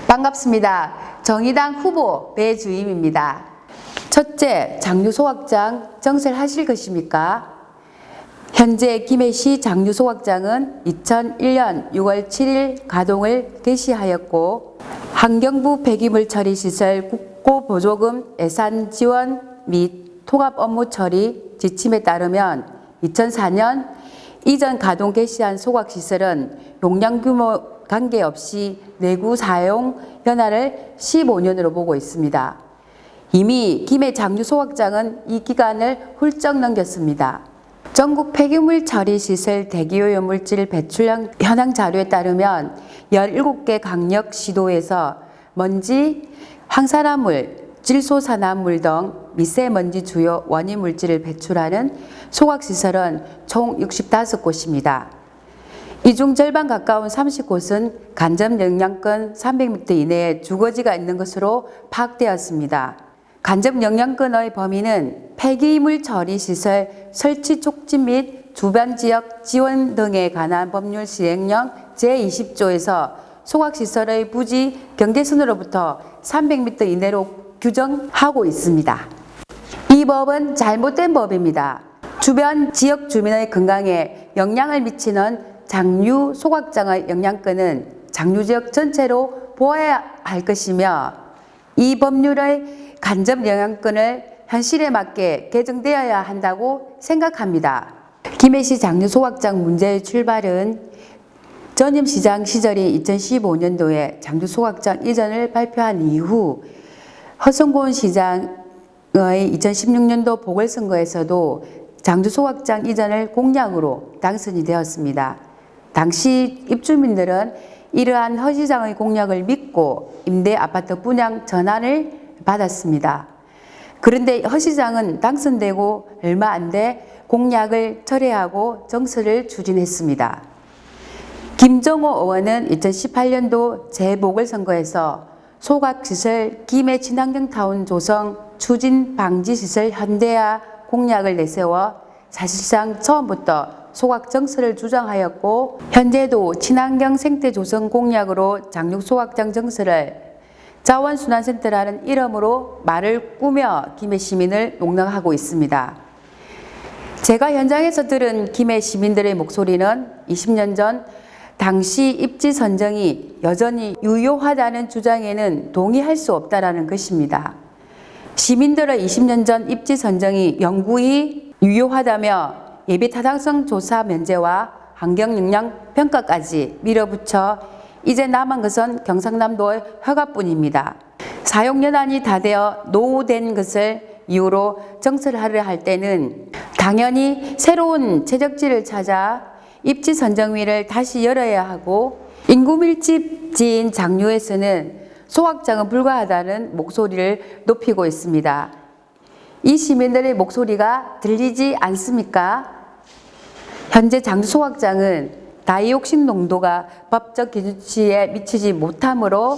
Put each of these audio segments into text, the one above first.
반갑습니다. 정의당 후보 배주임입니다. 첫째, 장류소각장 정설하실 것입니까? 현재 김해시 장류소각장은 2001년 6월 7일 가동을 개시하였고 환경부 폐기물처리시설 국고보조금 예산 지원 및 통합 업무 처리 지침에 따르면 2004년 이전 가동 개시한 소각시설은 용량 규모 관계없이 내구 사용 연한을 15년으로 보고 있습니다. 이미 김해 장류소각장은 이 기간을 훌쩍 넘겼습니다. 전국 폐기물 처리시설 대기오염물질 배출 현황 자료에 따르면 17개 강력 시도에서 먼지, 황산화물, 질소산화물 등 미세먼지 주요 원인 물질을 배출하는 소각시설은 총 65곳입니다. 이 중 절반 가까운 30곳은 간접 영향권 300m 이내에 주거지가 있는 것으로 파악되었습니다. 간접 영향권의 범위는 폐기물 처리 시설 설치 촉진 및 주변 지역 지원 등에 관한 법률 시행령 제20조에서 소각시설의 부지 경계선으로부터 300m 이내로 규정하고 있습니다. 이 법은 잘못된 법입니다. 주변 지역 주민의 건강에 영향을 미치는 장류 소각장의 영향권은 장류지역 전체로 보호해야 할 것이며 이 법률의 간접 영향권을 현실에 맞게 개정되어야 한다고 생각합니다. 김해시 장류소각장 문제의 출발은 전임시장 시절인 2015년도에 장류소각장 이전을 발표한 이후 허성곤 시장의 2016년도 보궐선거에서도 장류소각장 이전을 공약으로 당선이 되었습니다. 당시 입주민들은 이러한 허 시장의 공약을 믿고 임대 아파트 분양 전환을 받았습니다. 그런데 허 시장은 당선되고 얼마 안 돼 공약을 철회하고 정설을 추진했습니다. 김정호 의원은 2018년도 재보궐선거에서 소각시설 김해 친환경타운 조성 추진 방지시설 현대화 공약을 내세워 사실상 처음부터 소각 정설을 주장하였고 현재도 친환경 생태 조성 공약으로 장류소각장 정설을 자원순환센터라는 이름으로 말을 꾸며 김해 시민을 농락하고 있습니다. 제가 현장에서 들은 김해 시민들의 목소리는 20년 전 당시 입지 선정이 여전히 유효하다는 주장에는 동의할 수 없다라는 것입니다. 시민들의 20년 전 입지 선정이 영구히 유효하다며 예비 타당성 조사 면제와 환경 영향 평가까지 밀어붙여 이제 남은 것은 경상남도의 허가뿐입니다. 사용 연한이 다 되어 노후된 것을 이유로 정설하려 할 때는 당연히 새로운 채적지를 찾아 입지 선정위를 다시 열어야 하고 인구 밀집지인 장류에서는 소각장은 불가하다는 목소리를 높이고 있습니다. 이 시민들의 목소리가 들리지 않습니까? 현재 장류소각장은 다이옥신 농도가 법적 기준치에 미치지 못하므로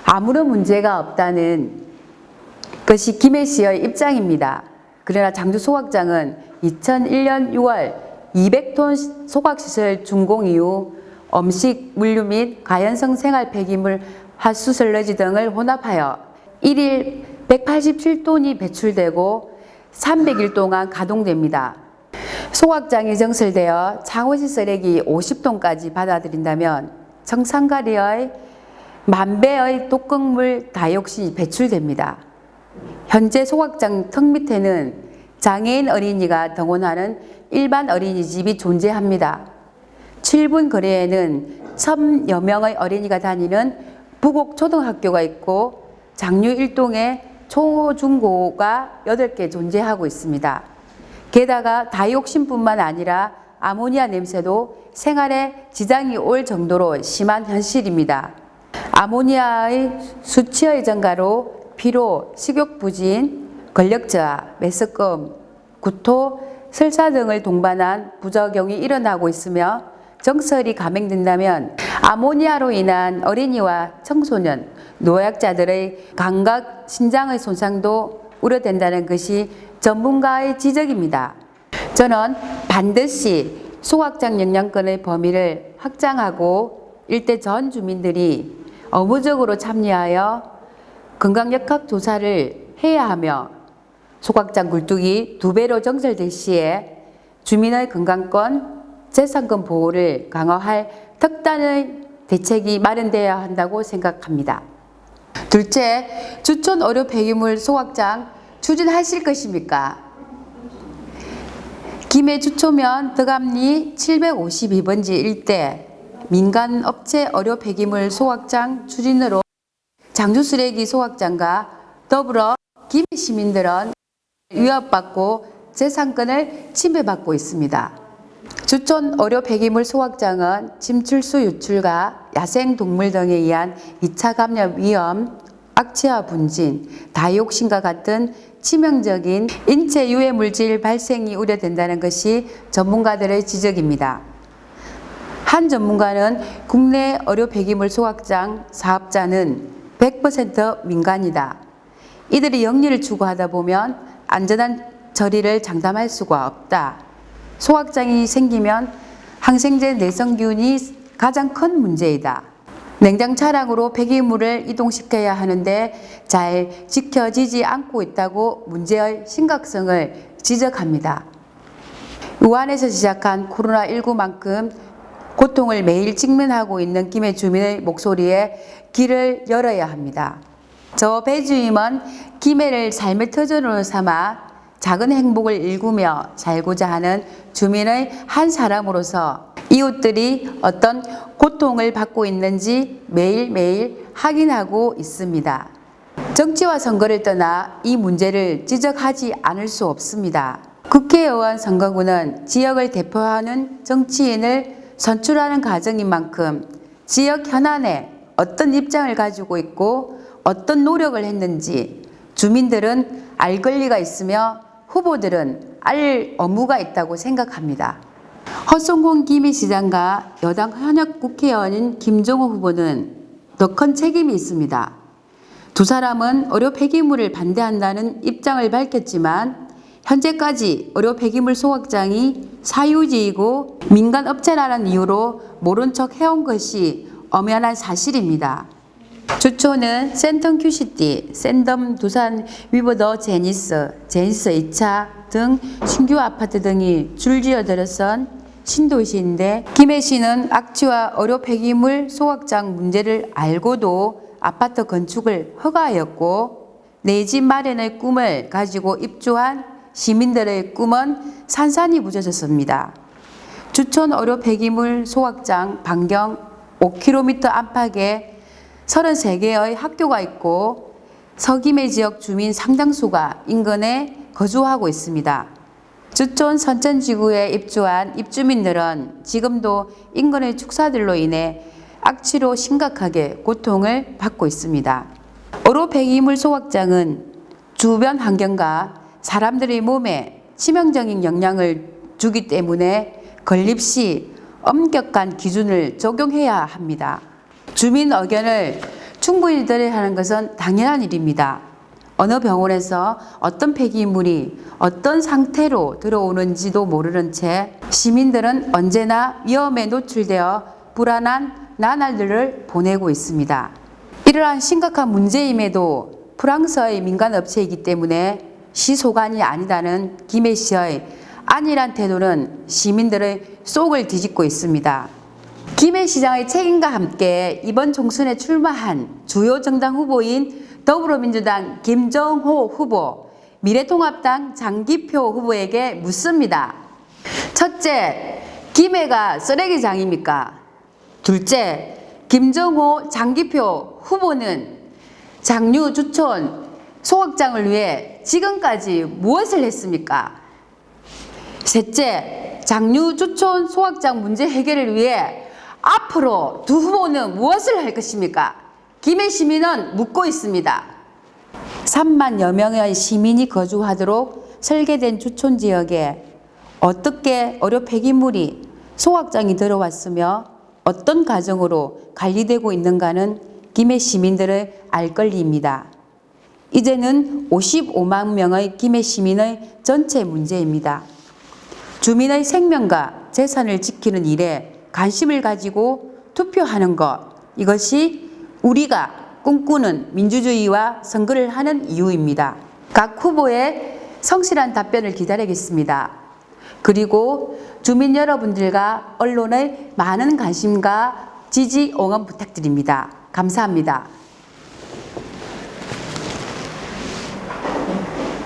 아무런 문제가 없다는 것이 김해시의 입장입니다. 그러나 장류소각장은 2001년 6월 200톤 소각시설 준공 이후 음식, 물류 및 가연성 생활 폐기물, 하수설러지 등을 혼합하여 1일 187톤이 배출되고 300일 동안 가동됩니다. 소각장이 정설되어 창호시설액이 50톤까지 받아들인다면 청산가리의 10,000배의 독극물 다이옥신이 배출됩니다. 현재 소각장 턱 밑에는 장애인 어린이가 등원하는 일반 어린이집이 존재합니다. 7분 거리에는 1,000여 명의 어린이가 다니는 부곡초등학교가 있고 장류 1동에 초, 중, 고가 8개 존재하고 있습니다. 게다가 다이옥신뿐만 아니라 아모니아 냄새도 생활에 지장이 올 정도로 심한 현실입니다. 아모니아의 수치의 증가로 피로, 식욕부진, 근력저하, 메스꺼움, 구토, 설사 등을 동반한 부작용이 일어나고 있으며 정설이 감행된다면 아모니아로 인한 어린이와 청소년, 노약자들의 감각, 신장의 손상도 우려된다는 것이 전문가의 지적입니다. 저는 반드시 소각장 영향권의 범위를 확장하고 일대 전 주민들이 의무적으로 참여하여 건강역학 조사를 해야 하며 소각장 굴뚝이 2배로 정설될 시에 주민의 건강권, 재산권 보호를 강화할 특단의 대책이 마련되어야 한다고 생각합니다. 둘째, 주촌 의료 폐기물 소각장 추진하실 것입니까? 김해 주초면 덕암리 752번지 일대 민간업체 의료 폐기물 소각장 추진으로 장주 쓰레기 소각장과 더불어 김해 시민들은 위협받고 재산권을 침해받고 있습니다. 주촌 의료 폐기물 소각장은 침출수 유출과 야생동물 등에 의한 2차 감염 위험, 악취와 분진, 다이옥신과 같은 치명적인 인체 유해 물질 발생이 우려된다는 것이 전문가들의 지적입니다. 한 전문가는 국내 의료 폐기물 소각장 사업자는 100% 민간이다. 이들이 영리를 추구하다 보면 안전한 처리를 장담할 수가 없다. 소각장이 생기면 항생제 내성균이 가장 큰 문제이다. 냉장 차량으로 폐기물을 이동시켜야 하는데 잘 지켜지지 않고 있다고 문제의 심각성을 지적합니다. 우한에서 시작한 코로나19만큼 고통을 매일 직면하고 있는 김해 주민의 목소리에 귀를 열어야 합니다. 저 배주임은 김해를 삶의 터전으로 삼아 작은 행복을 일구며 살고자 하는 주민의 한 사람으로서 이웃들이 어떤 고통을 받고 있는지 매일매일 확인하고 있습니다. 정치와 선거를 떠나 이 문제를 지적하지 않을 수 없습니다. 국회의원 선거구는 지역을 대표하는 정치인을 선출하는 과정인 만큼 지역 현안에 어떤 입장을 가지고 있고 어떤 노력을 했는지 주민들은 알 권리가 있으며 후보들은 알 의무가 있다고 생각합니다. 허성공 김해시장과 여당 현역 국회의원인 김종호 후보는 더 큰 책임이 있습니다. 두 사람은 의료 폐기물을 반대한다는 입장을 밝혔지만 현재까지 의료 폐기물 소각장이 사유지이고 민간업체라는 이유로 모른 척 해온 것이 엄연한 사실입니다. 주초는 센텀 큐시티, 샌덤 두산 위버더 제니스 2차 등 신규 아파트 등이 줄지어 들어선 신도시인데 김해시는 악취와 의료 폐기물 소각장 문제를 알고도 아파트 건축을 허가하였고 내 집 마련의 꿈을 가지고 입주한 시민들의 꿈은 산산이 무뎌졌습니다. 주촌 의료 폐기물 소각장 반경 5km 안팎에 33개의 학교가 있고 서김해 지역 주민 상당수가 인근에 거주하고 있습니다. 주촌 선천지구에 입주한 입주민들은 지금도 인근의 축사들로 인해 악취로 심각하게 고통을 받고 있습니다. 의료 폐기물 소각장은 주변 환경과 사람들의 몸에 치명적인 영향을 주기 때문에 건립 시 엄격한 기준을 적용해야 합니다. 주민 의견을 충분히 들어야 하는 것은 당연한 일입니다. 어느 병원에서 어떤 폐기물이 어떤 상태로 들어오는지도 모르는 채 시민들은 언제나 위험에 노출되어 불안한 나날들을 보내고 있습니다. 이러한 심각한 문제임에도 프랑스의 민간업체이기 때문에 시소관이 아니다는 김해시의 안일한 태도는 시민들의 속을 뒤집고 있습니다. 김해시장의 책임과 함께 이번 총선에 출마한 주요 정당 후보인 더불어민주당 김정호 후보, 미래통합당 장기표 후보에게 묻습니다. 첫째, 김해가 쓰레기장입니까? 둘째, 김정호 장기표 후보는 장류 주촌 소각장을 위해 지금까지 무엇을 했습니까? 셋째, 장류 주촌 소각장 문제 해결을 위해 앞으로 두 후보는 무엇을 할 것입니까? 김해 시민은 묻고 있습니다. 3만여 명의 시민이 거주하도록 설계된 주촌 지역에 어떻게 의료 폐기물이 소각장이 들어왔으며 어떤 과정으로 관리되고 있는가는 김해 시민들의 알 권리입니다. 이제는 55만 명의 김해 시민의 전체 문제입니다. 주민의 생명과 재산을 지키는 일에 관심을 가지고 투표하는 것, 이것이 우리가 꿈꾸는 민주주의와 선거를 하는 이유입니다. 각 후보의 성실한 답변을 기다리겠습니다. 그리고 주민 여러분들과 언론의 많은 관심과 지지, 응원 부탁드립니다. 감사합니다.